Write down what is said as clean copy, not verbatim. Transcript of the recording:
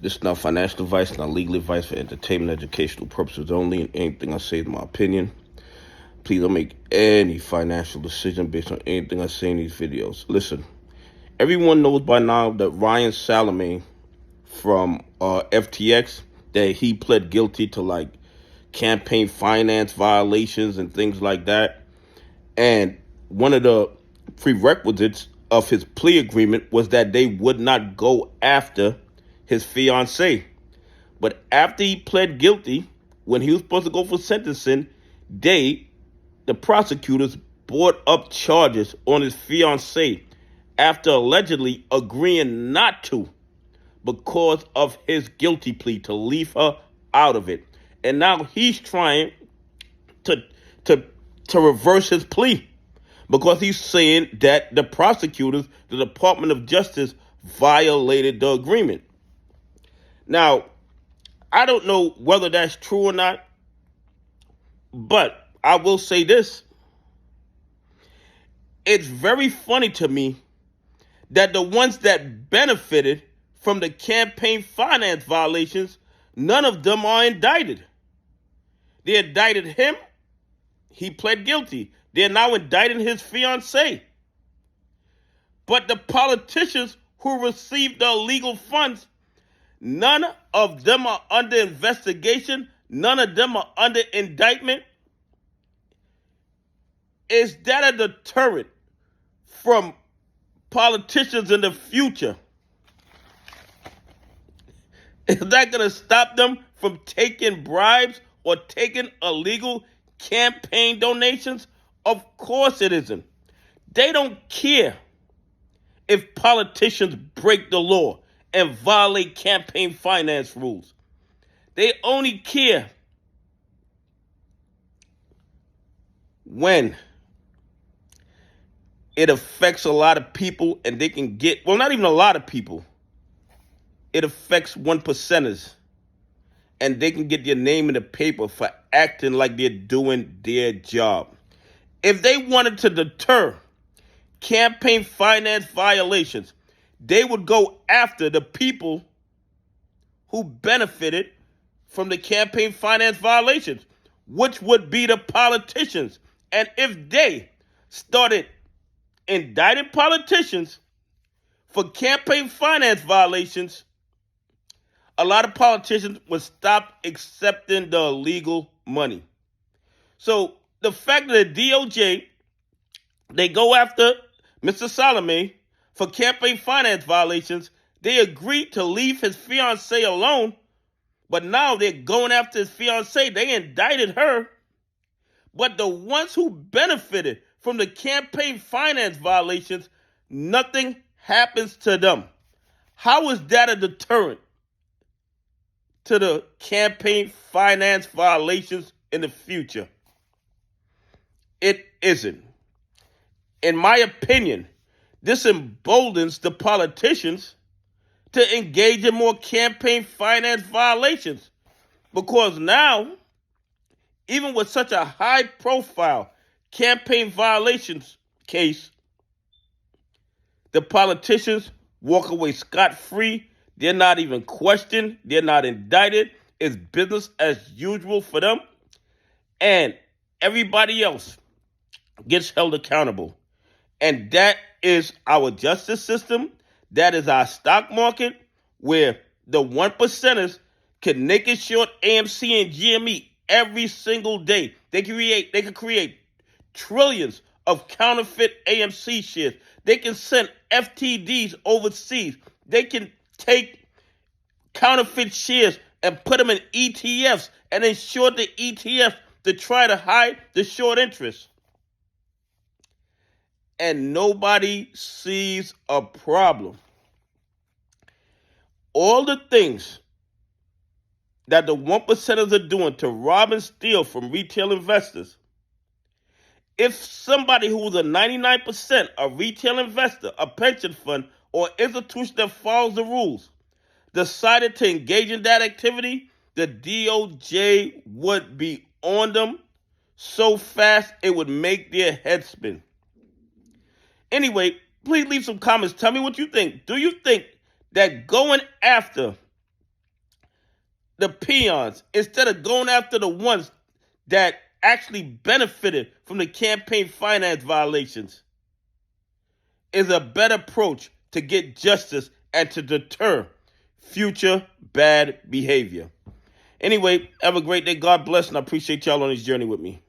This is not financial advice, not legal advice, for entertainment, educational purposes only, and anything I say is my opinion. Please don't make any financial decision based on anything I say in these videos. Listen, everyone knows by now that Ryan Salame from FTX, that he pled guilty to like campaign finance violations and things like that. And one of the prerequisites of his plea agreement was that they would not go after his fiancé. But after he pled guilty, when he was supposed to go for sentencing, the prosecutors, brought up charges on his fiancé after allegedly agreeing not to because of his guilty plea, to leave her out of it. And now he's trying to reverse his plea because he's saying that the prosecutors, the Department of Justice, violated the agreement. Now, I don't know whether that's true or not, but I will say this. It's very funny to me that the ones that benefited from the campaign finance violations, none of them are indicted. They indicted him. He pled guilty. They're now indicting his fiancée. But the politicians who received the illegal funds, none of them are under investigation. None of them are under indictment. Is that a deterrent from politicians in the future? Is that going to stop them from taking bribes or taking illegal campaign donations? Of course it isn't. They don't care if politicians break the law and violate campaign finance rules. They only care when it affects a lot of people and they can get, well, not even a lot of people. It affects 1%ers and they can get their name in the paper for acting like they're doing their job. If they wanted to deter campaign finance violations, they would go after the people who benefited from the campaign finance violations, which would be the politicians. And if they started indicting politicians for campaign finance violations, a lot of politicians would stop accepting the illegal money. So the fact that the DOJ, they go after Mr. Salame for campaign finance violations, they agreed to leave his fiancée alone, but now they're going after his fiancée. They indicted her. But the ones who benefited from the campaign finance violations, nothing happens to them. How is that a deterrent to the campaign finance violations in the future? It isn't. In my opinion, this emboldens the politicians to engage in more campaign finance violations, because now, even with such a high-profile campaign violations case, the politicians walk away scot-free. They're not even questioned. They're not indicted. It's business as usual for them. And everybody else gets held accountable. And that is our justice system. That is our stock market, where the 1%ers can naked short AMC and GME every single day. They can create trillions of counterfeit AMC shares. They can send FTDs overseas. They can take counterfeit shares and put them in ETFs and then short the ETFs to try to hide the short interest. And nobody sees a problem. All the things that the 1%ers are doing to rob and steal from retail investors, if somebody who was a 99% a retail investor, a pension fund, or institution that follows the rules, decided to engage in that activity, the DOJ would be on them so fast it would make their head spin. Anyway, please leave some comments. Tell me what you think. Do you think that going after the peons instead of going after the ones that actually benefited from the campaign finance violations is a better approach to get justice and to deter future bad behavior. Anyway, have a great day. God bless, and I appreciate y'all on this journey with me.